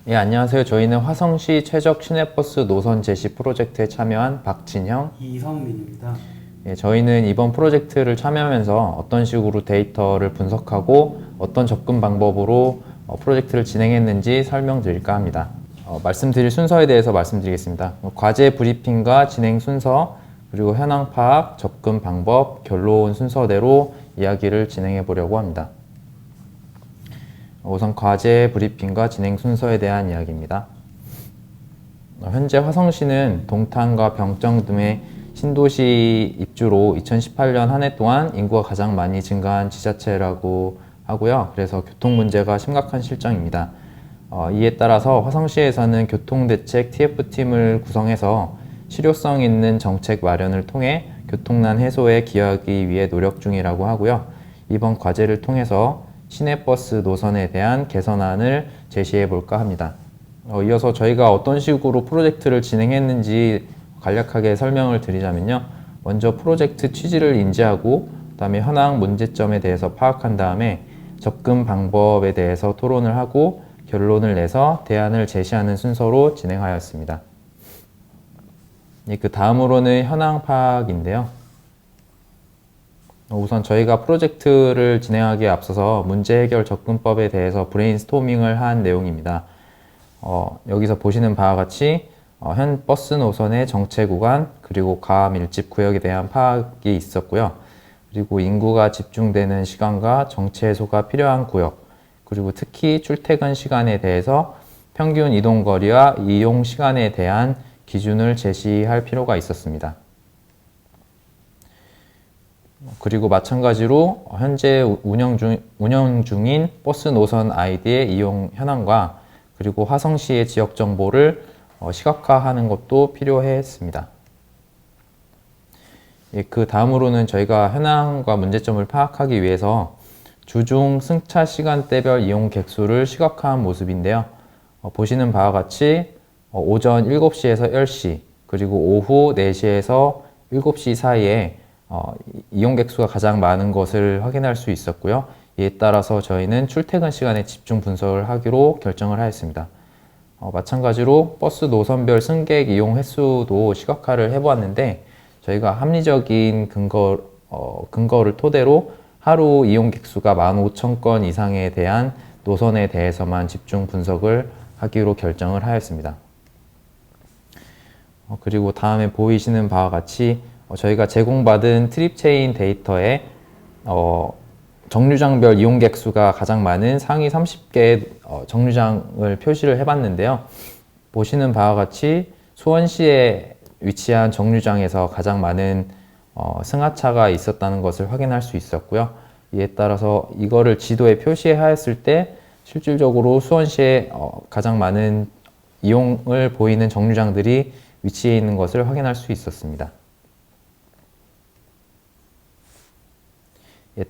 예, 안녕하세요. 저희는 화성시 최적 시내버스 노선 제시 프로젝트에 참여한 박진형, 이성민입니다. 예, 저희는 이번 프로젝트를 참여하면서 어떤 식으로 데이터를 분석하고 어떤 접근 방법으로 프로젝트를 진행했는지 설명드릴까 합니다. 말씀드릴 순서에 대해서 말씀드리겠습니다. 과제 브리핑과 진행 순서, 그리고 현황 파악, 접근 방법, 결론 순서대로 이야기를 진행해 보려고 합니다. 우선 과제 브리핑과 진행 순서에 대한 이야기입니다. 현재 화성시는 동탄과 병정 등의 신도시 입주로 2018년 한 해 동안 인구가 가장 많이 증가한 지자체라고 하고요. 그래서 교통 문제가 심각한 실정입니다. 이에 따라서 화성시에서는 교통대책 TF팀을 구성해서 실효성 있는 정책 마련을 통해 교통난 해소에 기여하기 위해 노력 중이라고 하고요. 이번 과제를 통해서 시내버스 노선에 대한 개선안을 제시해 볼까 합니다. 이어서 저희가 어떤 식으로 프로젝트를 진행했는지 간략하게 설명을 드리자면요. 먼저 프로젝트 취지를 인지하고 그다음에 현황 문제점에 대해서 파악한 다음에 접근 방법에 대해서 토론을 하고 결론을 내서 대안을 제시하는 순서로 진행하였습니다. 그 다음으로는 현황 파악인데요. 우선 저희가 프로젝트를 진행하기에 앞서서 문제 해결 접근법에 대해서 브레인스토밍을 한 내용입니다. 여기서 보시는 바와 같이 현 버스 노선의 정체 구간 그리고 가밀집 구역에 대한 파악이 있었고요. 그리고 인구가 집중되는 시간과 정체 해소가 필요한 구역, 그리고 특히 출퇴근 시간에 대해서 평균 이동거리와 이용 시간에 대한 기준을 제시할 필요가 있었습니다. 그리고 마찬가지로 현재 운영 중인 버스 노선 아이디의 이용 현황과 그리고 화성시의 지역 정보를 시각화하는 것도 필요했습니다. 그 다음으로는 저희가 현황과 문제점을 파악하기 위해서 주중 승차 시간대별 이용 객수를 시각화한 모습인데요. 보시는 바와 같이 오전 7시에서 10시 그리고 오후 4시에서 7시 사이에 이용 객수가 가장 많은 것을 확인할 수 있었고요. 이에 따라서 저희는 출퇴근 시간에 집중 분석을 하기로 결정을 하였습니다. 마찬가지로 버스 노선별 승객 이용 횟수도 시각화를 해보았는데 저희가 합리적인 근거를 토대로 하루 이용 객수가 15,000건 이상에 대한 노선에 대해서만 집중 분석을 하기로 결정을 하였습니다. 그리고 다음에 보이시는 바와 같이 저희가 제공받은 트립체인 데이터에 정류장별 이용객 수가 가장 많은 상위 30개의 정류장을 표시를 해봤는데요. 보시는 바와 같이 수원시에 위치한 정류장에서 가장 많은 승하차가 있었다는 것을 확인할 수 있었고요. 이에 따라서 이거를 지도에 표시하였을 때 실질적으로 수원시에 가장 많은 이용을 보이는 정류장들이 위치해 있는 것을 확인할 수 있었습니다.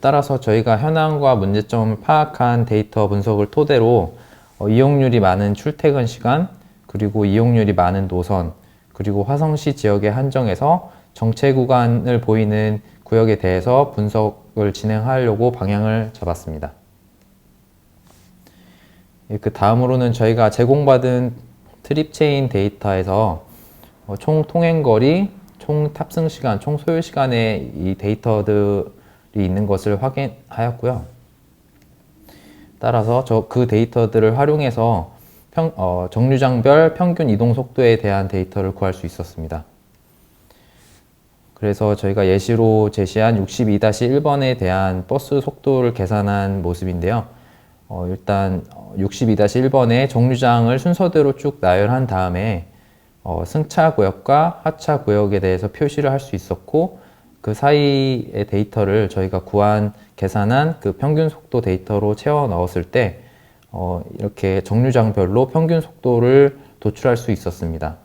따라서 저희가 현황과 문제점을 파악한 데이터 분석을 토대로 이용률이 많은 출퇴근 시간, 그리고 이용률이 많은 노선, 그리고 화성시 지역에 한정해서 정체 구간을 보이는 구역에 대해서 분석을 진행하려고 방향을 잡았습니다. 그 다음으로는 저희가 제공받은 트립체인 데이터에서 총 통행거리, 총 탑승 시간, 총 소요 시간의 이 데이터들이 있는 것을 확인하였고요. 따라서 그 데이터들을 활용해서 정류장별 평균 이동 속도에 대한 데이터를 구할 수 있었습니다. 그래서 저희가 예시로 제시한 62-1번에 대한 버스 속도를 계산한 모습인데요. 일단 62-1번의 정류장을 순서대로 쭉 나열한 다음에 승차 구역과 하차 구역에 대해서 표시를 할 수 있었고, 그 사이의 데이터를 저희가 계산한 그 평균 속도 데이터로 채워 넣었을 때 이렇게 정류장별로 평균 속도를 도출할 수 있었습니다.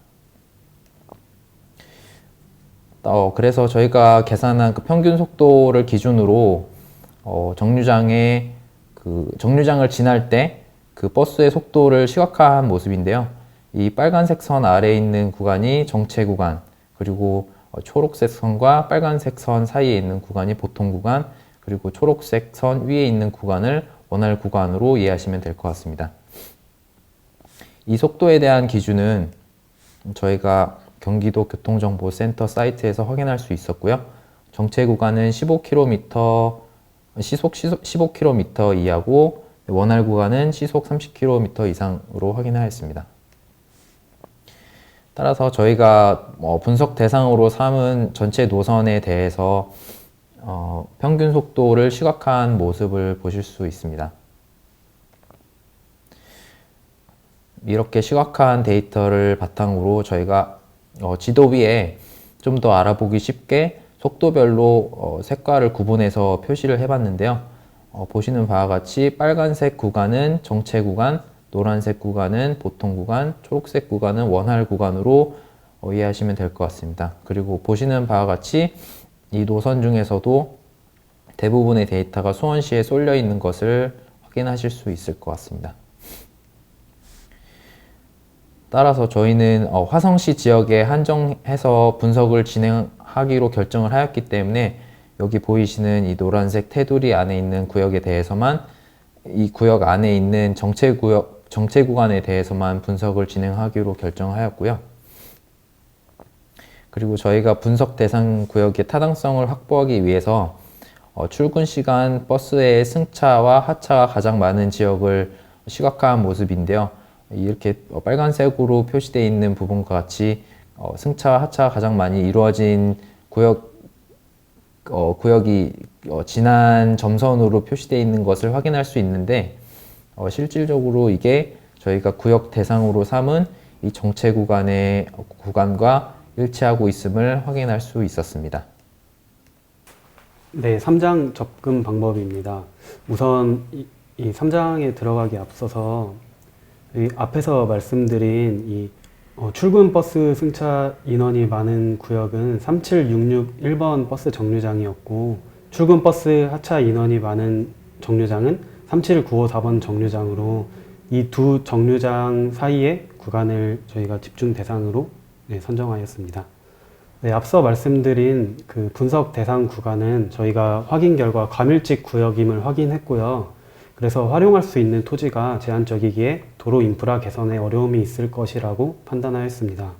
그래서 저희가 계산한 그 평균 속도를 기준으로 정류장을 지날 때 그 버스의 속도를 시각화한 모습인데요. 이 빨간색 선 아래에 있는 구간이 정체 구간, 그리고 초록색 선과 빨간색 선 사이에 있는 구간이 보통 구간, 그리고 초록색 선 위에 있는 구간을 원활 구간으로 이해하시면 될 것 같습니다. 이 속도에 대한 기준은 저희가 경기도 교통정보센터 사이트에서 확인할 수 있었고요. 정체 구간은 15km, 시속 15km 이하고 원활 구간은 시속 30km 이상으로 확인하였습니다. 따라서 저희가 분석 대상으로 삼은 전체 노선에 대해서 평균 속도를 시각화한 모습을 보실 수 있습니다. 이렇게 시각화한 데이터를 바탕으로 저희가 지도 위에 좀 더 알아보기 쉽게 속도별로 색깔을 구분해서 표시를 해봤는데요. 보시는 바와 같이 빨간색 구간은 정체 구간, 노란색 구간은 보통 구간, 초록색 구간은 원활 구간으로 이해하시면 될 것 같습니다. 그리고 보시는 바와 같이 이 노선 중에서도 대부분의 데이터가 수원시에 쏠려 있는 것을 확인하실 수 있을 것 같습니다. 따라서 저희는 화성시 지역에 한정해서 분석을 진행하기로 결정을 하였기 때문에 여기 보이시는 이 노란색 테두리 안에 있는 구역에 대해서만, 이 구역 안에 있는 정체 구간에 대해서만 분석을 진행하기로 결정하였고요. 그리고 저희가 분석 대상 구역의 타당성을 확보하기 위해서 출근 시간 버스의 승차와 하차가 가장 많은 지역을 시각화한 모습인데요. 이렇게 빨간색으로 표시되어 있는 부분과 같이 승차와 하차가 가장 많이 이루어진 구역이 진한 점선으로 표시되어 있는 것을 확인할 수 있는데, 실질적으로 이게 저희가 구역 대상으로 삼은 이 정체 구간의 구간과 일치하고 있음을 확인할 수 있었습니다. 네, 3장 접근 방법입니다. 우선 이 3장에 들어가기 앞서서 앞에서 말씀드린 이 출근 버스 승차 인원이 많은 구역은 37661번 버스 정류장이었고, 출근 버스 하차 인원이 많은 정류장은 37954번 정류장으로 이 두 정류장 사이의 구간을 저희가 집중 대상으로 선정하였습니다. 네, 앞서 말씀드린 그 분석 대상 구간은 저희가 확인 결과 과밀집 구역임을 확인했고요. 그래서 활용할 수 있는 토지가 제한적이기에 도로 인프라 개선에 어려움이 있을 것이라고 판단하였습니다.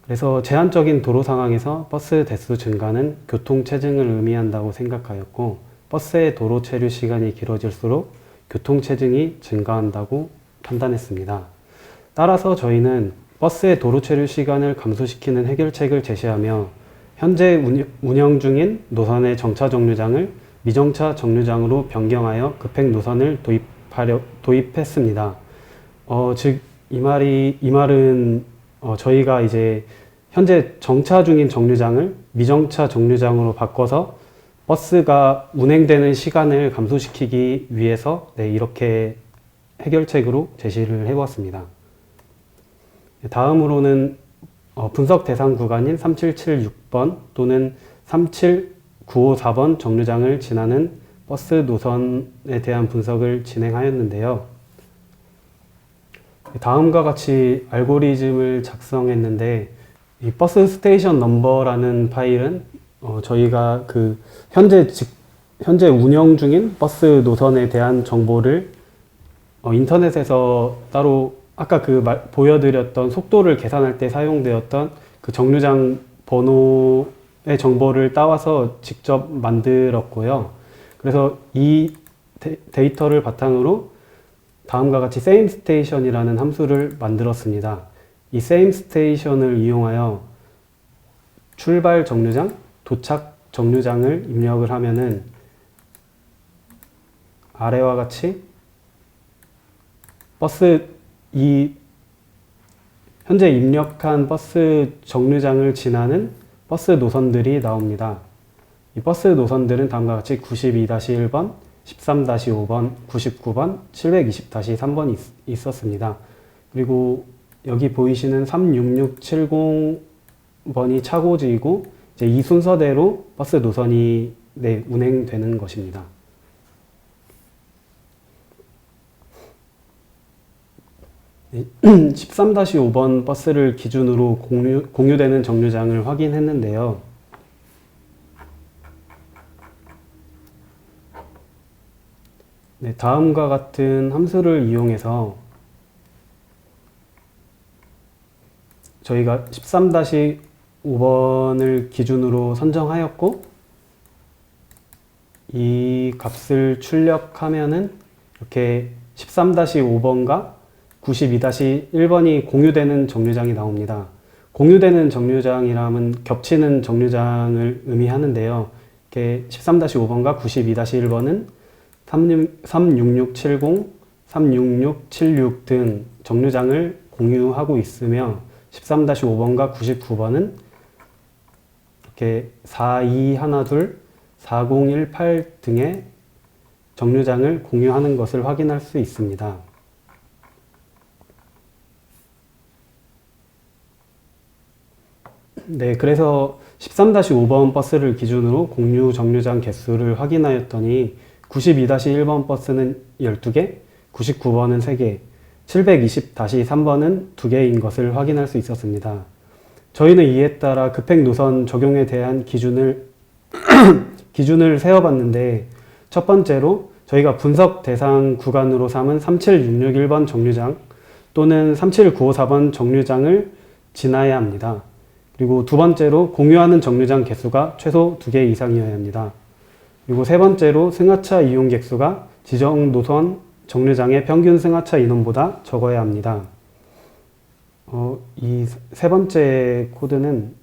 그래서 제한적인 도로 상황에서 버스 대수 증가는 교통 체증을 의미한다고 생각하였고, 버스의 도로 체류 시간이 길어질수록 교통 체증이 증가한다고 판단했습니다. 따라서 저희는 버스의 도로 체류 시간을 감소시키는 해결책을 제시하며 현재 운영 중인 노선의 정차 정류장을 미정차 정류장으로 변경하여 급행 노선을 도입했습니다. 즉, 이 말은 저희가 이제 현재 정차 중인 정류장을 미정차 정류장으로 바꿔서 버스가 운행되는 시간을 감소시키기 위해서 이렇게 해결책으로 제시를 해보았습니다. 다음으로는 분석 대상 구간인 3776번 또는 37954번 정류장을 지나는 버스 노선에 대한 분석을 진행하였는데요. 다음과 같이 알고리즘을 작성했는데, 이 버스 스테이션 넘버라는 파일은 저희가 그 현재 운영 중인 버스 노선에 대한 정보를 인터넷에서 따로 아까 보여드렸던 속도를 계산할 때 사용되었던 그 정류장 번호의 정보를 따와서 직접 만들었고요. 그래서 이 데이터를 바탕으로 다음과 같이 SameStation이라는 함수를 만들었습니다. 이 SameStation을 이용하여 출발 정류장, 도착 정류장을 입력을 하면은 아래와 같이 현재 입력한 버스 정류장을 지나는 버스 노선들이 나옵니다. 이 버스 노선들은 다음과 같이 92-1번, 13-5번, 99번, 720-3번이 있었습니다. 그리고 여기 보이시는 36670번이 차고지이고, 이제 이 순서대로 버스 노선이 운행되는 것입니다. 13-5번 버스를 기준으로 공유되는 정류장을 확인했는데요. 다음과 같은 함수를 이용해서 저희가 13-5번을 기준으로 선정하였고, 이 값을 출력하면은 이렇게 13-5번과 92-1번이 공유되는 정류장이 나옵니다. 공유되는 정류장이라면 겹치는 정류장을 의미하는데요. 이렇게 13-5번과 92-1번은 36670, 36676 등 정류장을 공유하고 있으며 13-5번과 99번은 이렇게 4212, 4018 등의 정류장을 공유하는 것을 확인할 수 있습니다. 네, 그래서 13-5번 버스를 기준으로 공유 정류장 개수를 확인하였더니 92-1번 버스는 12개, 99번은 3개, 720-3번은 2개인 것을 확인할 수 있었습니다. 저희는 이에 따라 급행 노선 적용에 대한 기준을 세워봤는데, 첫 번째로 저희가 분석 대상 구간으로 삼은 37661번 정류장 또는 37954번 정류장을 지나야 합니다. 그리고 두 번째로 공유하는 정류장 개수가 최소 2개 이상이어야 합니다. 그리고 세 번째로 승하차 이용 객수가 지정 노선 정류장의 평균 승하차 인원보다 적어야 합니다. 이 세 번째 코드는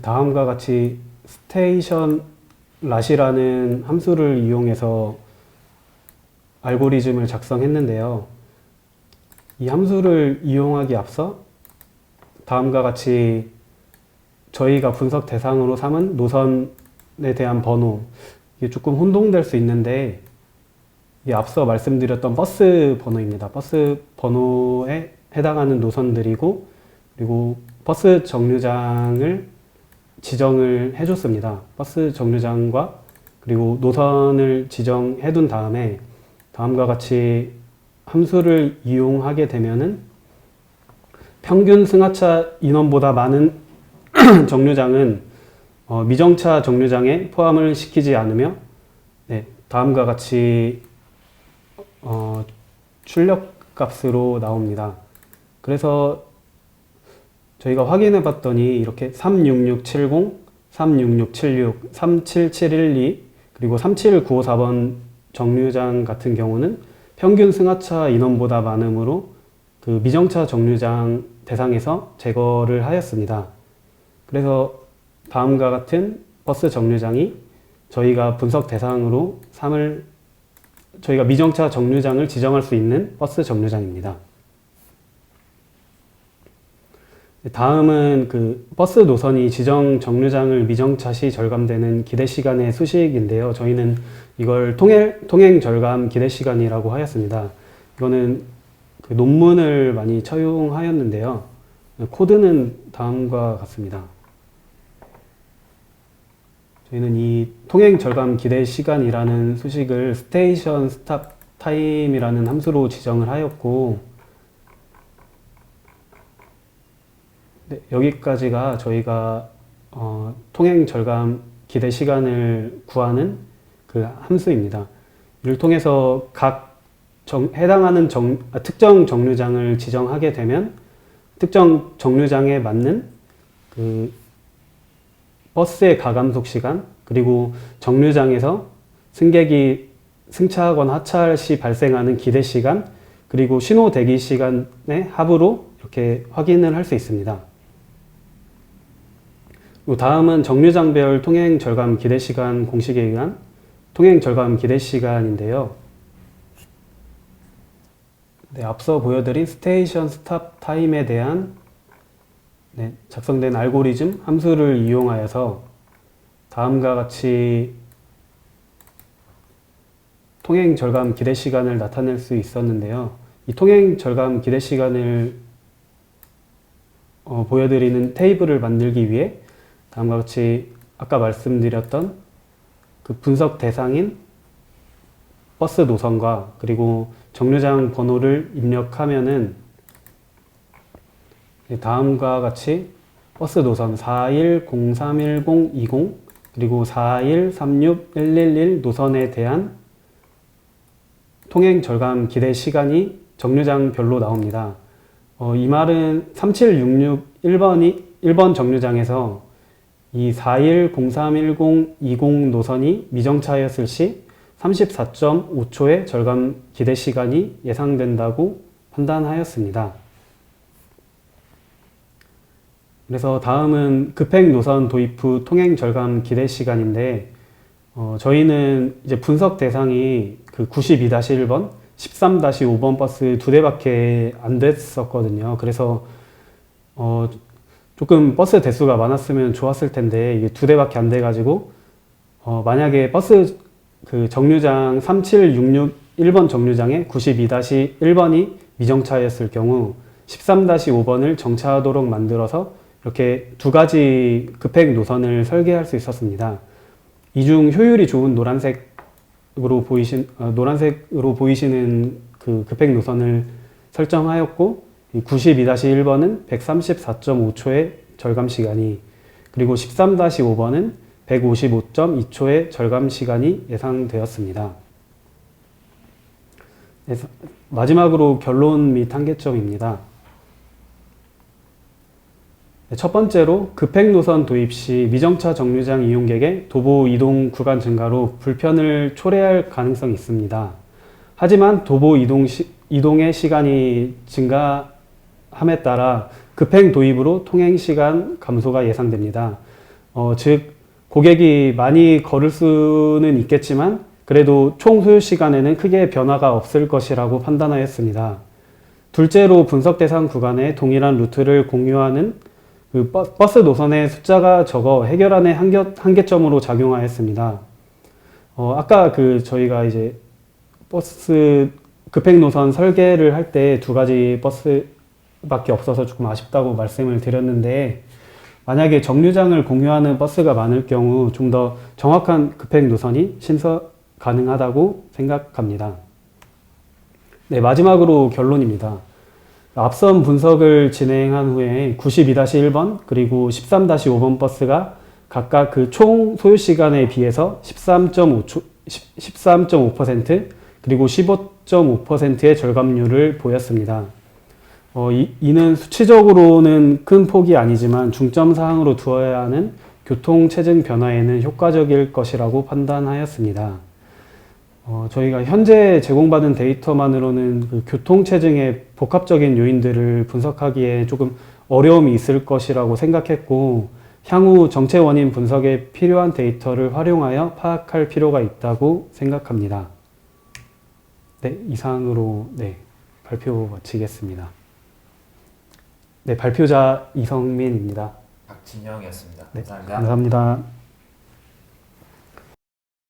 다음과 같이 스테이션 lat이라는 함수를 이용해서 알고리즘을 작성했는데요. 이 함수를 이용하기 앞서 다음과 같이 저희가 분석 대상으로 삼은 노선에 대한 번호, 이게 조금 혼동될 수 있는데, 이게 앞서 말씀드렸던 버스 번호입니다. 버스 번호에 해당하는 노선들이고, 그리고 버스 정류장을 지정을 해줬습니다. 버스 정류장과 그리고 노선을 지정해 둔 다음에 다음과 같이 함수를 이용하게 되면은 평균 승하차 인원보다 많은 정류장은 미정차 정류장에 포함을 시키지 않으며, 네, 다음과 같이 출력값으로 나옵니다. 그래서 저희가 확인해 봤더니 이렇게 36670, 36676, 37712 그리고 37954번 정류장 같은 경우는 평균 승하차 인원보다 많으므로 그 미정차 정류장 대상에서 제거를 하였습니다. 그래서 다음과 같은 버스 정류장이 저희가 분석 대상으로 저희가 미정차 정류장을 지정할 수 있는 버스 정류장입니다. 다음은 그 버스 노선이 지정 정류장을 미정차 시 절감되는 기대 시간의 수식인데요. 저희는 이걸 통행 절감 기대 시간이라고 하였습니다. 이거는 그 논문을 많이 처용하였는데요. 코드는 다음과 같습니다. 저희는 이 통행 절감 기대 시간이라는 수식을 스테이션 스탑 타임이라는 함수로 지정을 하였고, 네, 여기까지가 저희가 통행 절감 기대 시간을 구하는 그 함수입니다. 이를 통해서 각 해당하는 특정 정류장을 지정하게 되면 특정 정류장에 맞는 그 버스의 가감속 시간, 그리고 정류장에서 승객이 승차하거나 하차할 시 발생하는 기대 시간, 그리고 신호 대기 시간의 합으로 이렇게 확인을 할 수 있습니다. 다음은 정류장별 통행 절감 기대 시간 공식에 의한 통행 절감 기대 시간인데요. 네, 앞서 보여드린 스테이션 스탑 타임에 대한 작성된 알고리즘 함수를 이용하여서 다음과 같이 통행 절감 기대 시간을 나타낼 수 있었는데요. 이 통행 절감 기대 시간을 보여드리는 테이블을 만들기 위해 다음과 같이 아까 말씀드렸던 그 분석 대상인 버스 노선과 그리고 정류장 번호를 입력하면은 다음과 같이 버스 노선 41031020 그리고 4136111 노선에 대한 통행 절감 기대 시간이 정류장별로 나옵니다. 이 말은 3766 1번 정류장에서 이 41031020 노선이 미정차였을 시 34.5초의 절감 기대 시간이 예상된다고 판단하였습니다. 그래서 다음은 급행 노선 도입 후 통행 절감 기대 시간인데, 저희는 이제 분석 대상이 그 92-1번, 13-5번 버스 두 대밖에 안 됐었거든요. 그래서 조금 버스 대수가 많았으면 좋았을 텐데 이게 두 대밖에 안 돼가지고 만약에 버스 그 정류장 3766 1번 정류장에 92-1번이 미정차였을 경우 13-5번을 정차하도록 만들어서 이렇게 두 가지 급행 노선을 설계할 수 있었습니다. 이 중 효율이 좋은 노란색으로 보이시는 그 급행 노선을 설정하였고, 92-1번은 134.5초의 절감 시간이, 그리고 13-5번은 155.2초의 절감 시간이 예상되었습니다. 마지막으로 결론 및 한계점입니다. 첫 번째로 급행 노선 도입 시 미정차 정류장 이용객의 도보 이동 구간 증가로 불편을 초래할 가능성이 있습니다. 하지만 도보 이동의 시간이 증가함에 따라 급행 도입으로 통행 시간 감소가 예상됩니다. 즉 고객이 많이 걸을 수는 있겠지만 그래도 총 소요 시간에는 크게 변화가 없을 것이라고 판단하였습니다. 둘째로 분석 대상 구간에 동일한 루트를 공유하는 그 버스 노선의 숫자가 적어 해결안의 한계점으로 작용하였습니다. 아까 저희가 이제 버스 급행 노선 설계를 할 때 두 가지 버스밖에 없어서 조금 아쉽다고 말씀을 드렸는데, 만약에 정류장을 공유하는 버스가 많을 경우 좀 더 정확한 급행 노선이 신설 가능하다고 생각합니다. 네, 마지막으로 결론입니다. 앞선 분석을 진행한 후에 92-1번 그리고 13-5번 버스가 각각 그 총 소요 시간에 비해서 13.5% 그리고 15.5%의 절감률을 보였습니다. 이는 수치적으로는 큰 폭이 아니지만 중점 사항으로 두어야 하는 교통 체증 변화에는 효과적일 것이라고 판단하였습니다. 저희가 현재 제공받은 데이터만으로는 그 교통 체증의 복합적인 요인들을 분석하기에 조금 어려움이 있을 것이라고 생각했고, 향후 정체 원인 분석에 필요한 데이터를 활용하여 파악할 필요가 있다고 생각합니다. 네, 이상으로 발표 마치겠습니다. 네, 발표자 이성민입니다. 박진영이었습니다. 네, 감사합니다. 감사합니다.